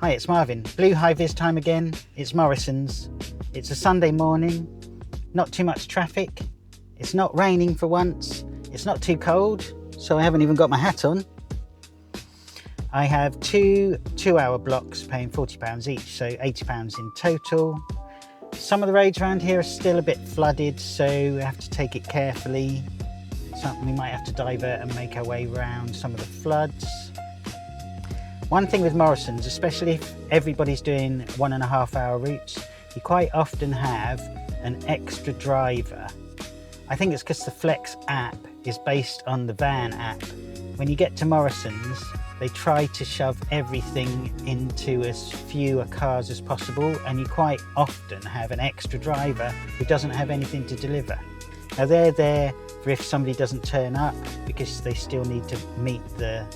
Hi, it's Marvin. Blue high vis time again. It's Morrison's. It's a Sunday morning. Not too much traffic. It's not raining for once. It's not too cold, so I haven't even got my hat on. I have two 2-hour blocks paying £40 each, so £80 in total. Some of the roads around here are still a bit flooded, so we have to take it carefully. We might have to divert and make our way around some of the floods. One thing with Morrison's, especially if everybody's doing 1.5 hour routes, you quite often have an extra driver. I think it's because the Flex app is based on the van app. When you get to Morrison's, they try to shove everything into as few cars as possible, and you quite often have an extra driver who doesn't have anything to deliver. Now they're there for if somebody doesn't turn up, because they still need to meet the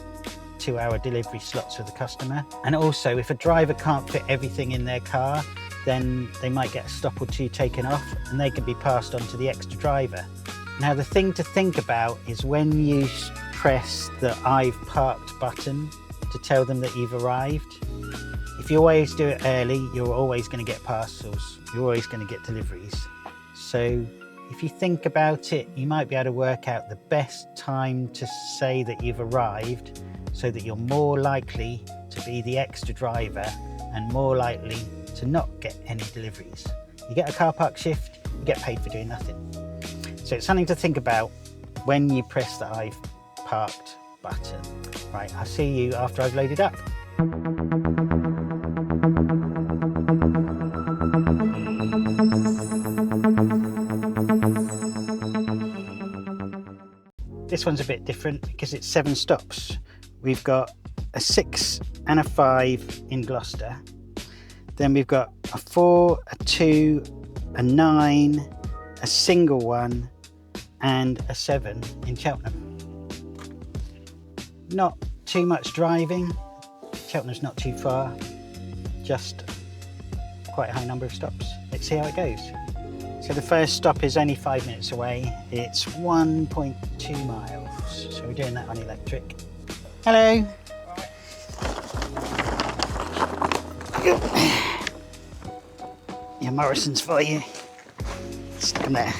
2-hour delivery slots for the customer. And also, if a driver can't fit everything in their car, then they might get a stop or two taken off and they can be passed on to the extra driver. Now the thing to think about is when you press the I've parked button to tell them that you've arrived. If you always do it early, you're always going to get parcels, you're always going to get deliveries. So if you think about it, you might be able to work out the best time to say that you've arrived, so that you're more likely to be the extra driver and more likely to not get any deliveries. You get a car park shift, you get paid for doing nothing. So it's something to think about when you press the I've parked button. Right, I'll see you after I've loaded up. This one's a bit different because it's 7 stops. We've got a 6 and a 5 in Gloucester. Then we've got a 4, a 2, a 9, a single one, and a 7 in Cheltenham. Not too much driving. Cheltenham's not too far, just quite a high number of stops. Let's see how it goes. So the first stop is only 5 minutes away. It's 1.2 miles. So we're doing that on electric. Hello. Your Morrison's for you. Stick them there.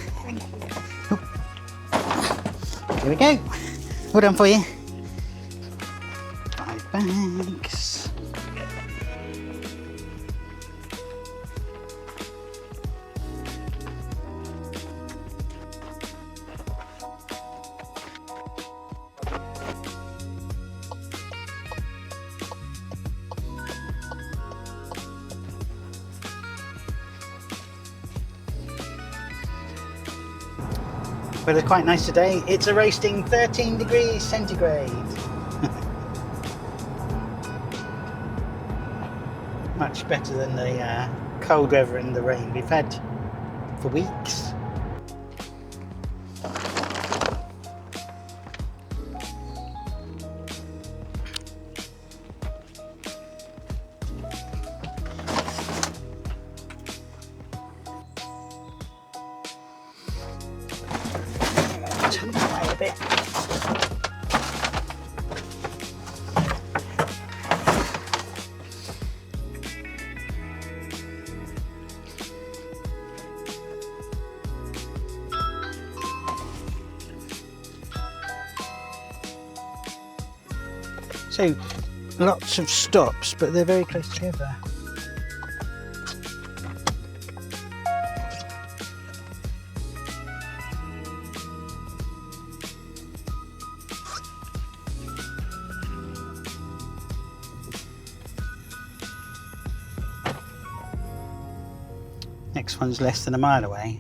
Here we go. All done for you. 5 bags. But it's quite nice today. It's a roasting 13 degrees centigrade. Much better than the cold weather and the rain we've had for weeks. Turn that way a bit. So lots of stops, but they're very close together. Next one's less than a mile away.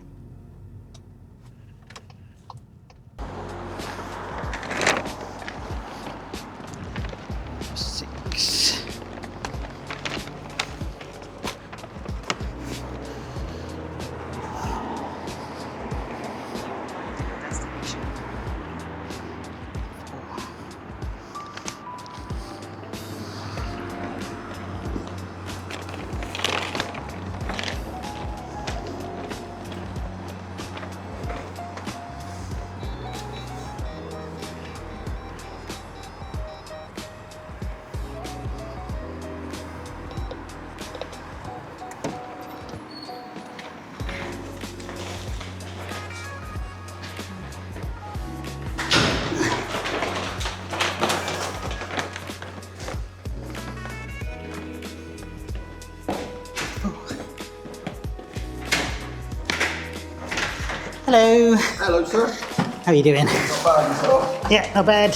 Hello. Hello, sir. How are you doing? Not bad yourself? Yeah, not bad.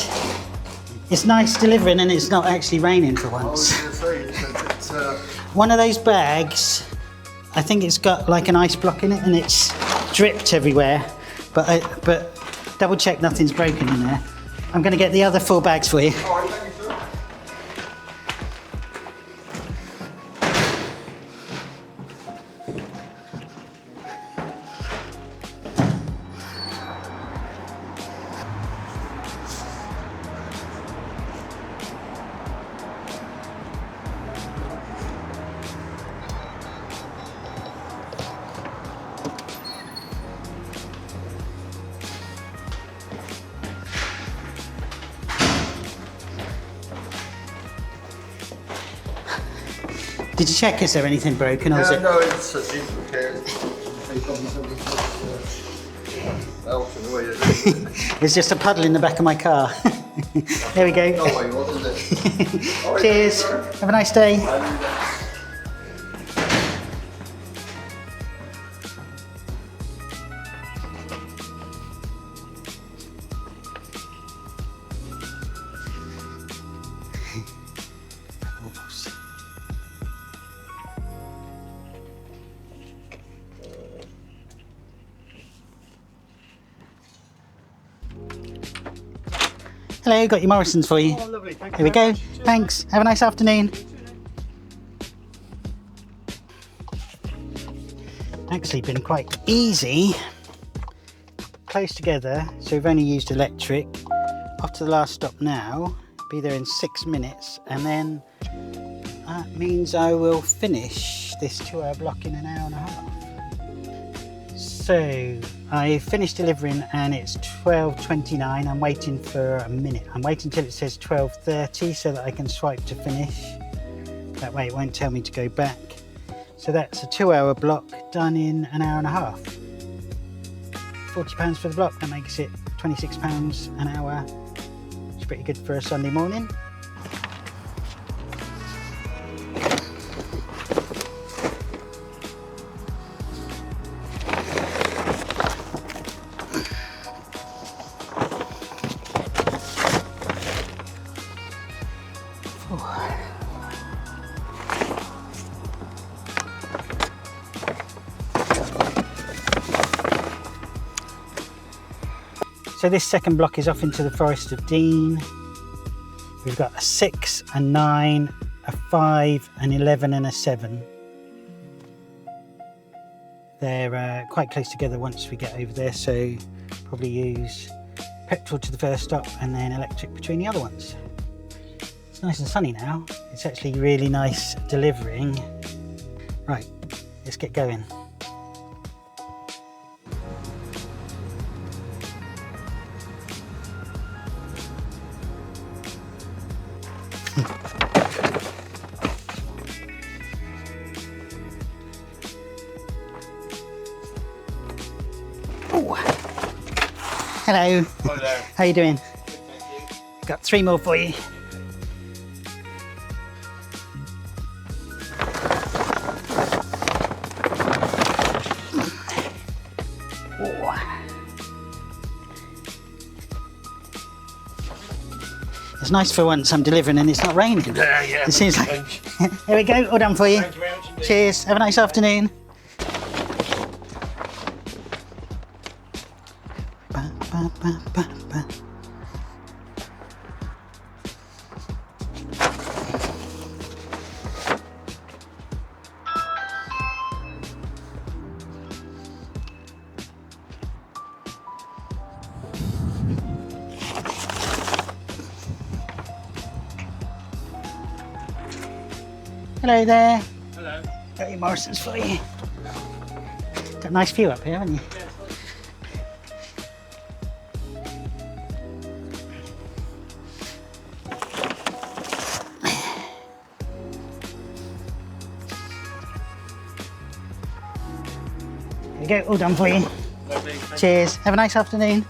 It's nice delivering and it's not actually raining for I was once. going to say, it's One of those bags, I think it's got like an ice block in it and it's dripped everywhere, but double check nothing's broken in there. I'm going to get the other 4 bags for you. all right, thank you, sir. Did you check, is there anything broken or is it? No, it's a seems okay. It's just a puddle in the back of my car. There we go. No way, wasn't it? All right, Cheers. thank you, sir. Have a nice day. Hello, got your Morrisons for you. Oh, lovely. Thank you Here we very go. much. Cheers. Thanks. Have a nice afternoon. Actually been quite easy. Close together, so we've only used electric. Off to the last stop now. Be there in 6 minutes, and then that means I will finish this 2-hour block in an hour and a half. So I finished delivering and it's 12:29. I'm waiting for a minute. I'm waiting till it says 12:30 so that I can swipe to finish. That way it won't tell me to go back. So that's a 2-hour block done in an hour and a half. £40 for the block, that makes it £26 an hour. It's pretty good for a Sunday morning. So this second block is off into the Forest of Dean. We've got a 6, a 9, a 5, an 11 and a 7. They're quite close together once we get over there, so probably use petrol to the first stop and then electric between the other ones. It's nice and sunny now. It's actually really nice delivering. Right, let's get going. Oh. Hello. Hi there. How you doing? Good, thank you. Got 3 more for you. Oh. It's nice for once I'm delivering and it's not raining. Yeah. It seems like. There we go, all done for you. Thank you very much indeed. Cheers, have a nice afternoon. Ba, ba, ba, ba, ba. Hello there. Hello. Got your Morrisons for you. Got a nice view up here, haven't you? There we go, all done for you. Lovely. Thank you. Cheers, have a nice afternoon.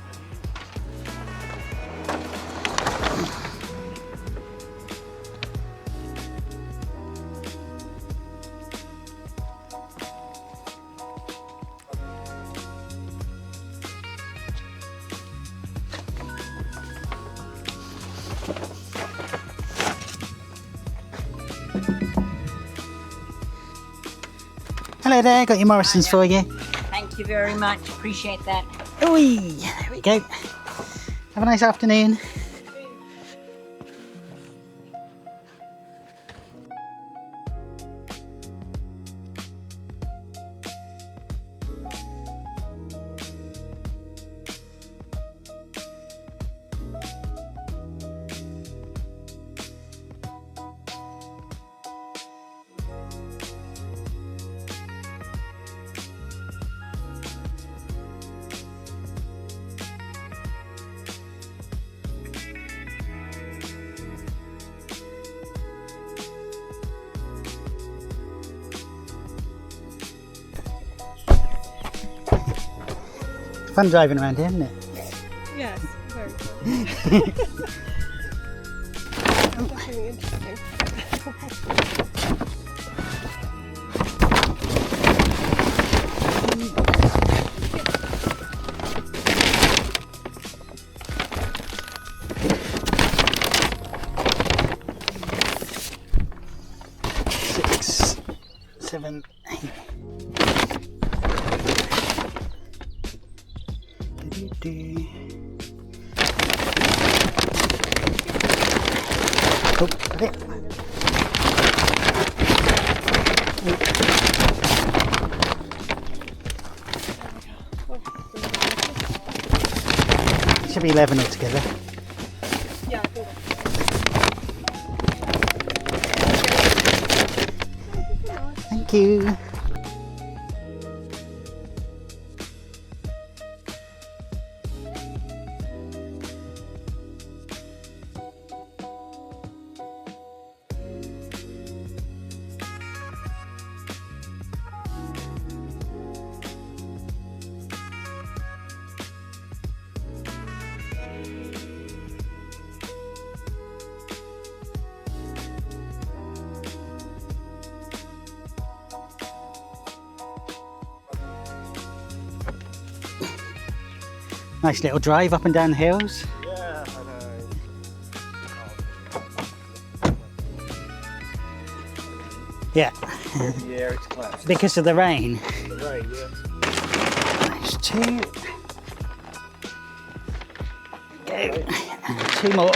Hello there, got your Morrisons for you. Thank you very much. Appreciate that. Oi, there we go. Have a nice afternoon. Fun driving around here, isn't it? Yes, very fun. Definitely interesting. Six, seven, eight. Oh, got it. Should be 11 altogether. Yeah, I think Thank you. Nice little drive up and down the hills. Yeah, I know. Yeah, Yeah, it's class. because of the rain. The rain, yeah. There's two. Go. And two more.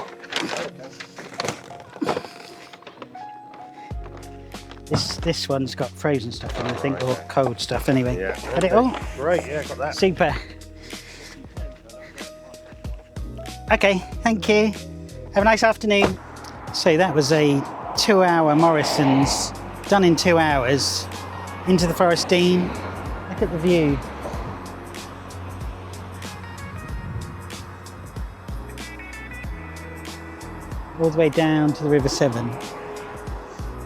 This one's got frozen stuff in, I think, or cold stuff anyway. Yeah. Got it all? Great, yeah, got that. Super. Okay, thank you. Have a nice afternoon. So that was a 2-hour Morrisons, done in 2 hours, into the Forest Dean. Look at the view. All the way down to the River Severn.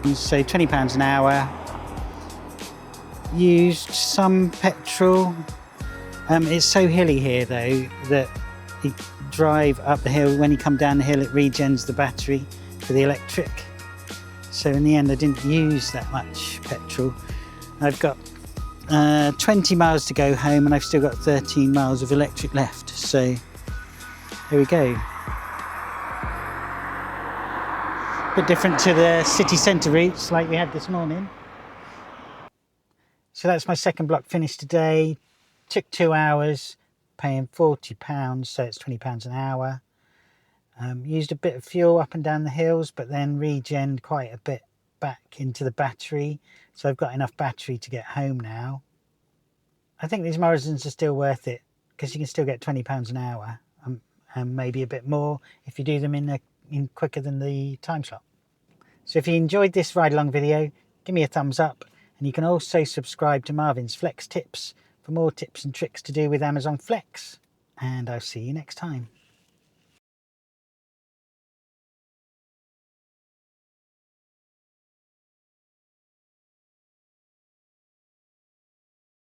And so £20 an hour. Used some petrol. It's so hilly here though that you drive up the hill. When you come down the hill, it regens the battery for the electric. So in the end, I didn't use that much petrol. I've got 20 miles to go home and I've still got 13 miles of electric left. So here we go. Bit different to the city centre routes like we had this morning. So that's my second block finished today. Took 2 hours, paying £40, so it's £20 an hour. Used a bit of fuel up and down the hills, but then regened quite a bit back into the battery. So I've got enough battery to get home now. I think these Morrisons are still worth it because you can still get £20 an hour and maybe a bit more if you do them in quicker than the time slot. So if you enjoyed this ride along video, give me a thumbs up, and you can also subscribe to Marvin's Flex Tips for more tips and tricks to do with Amazon Flex. And I'll see you next time.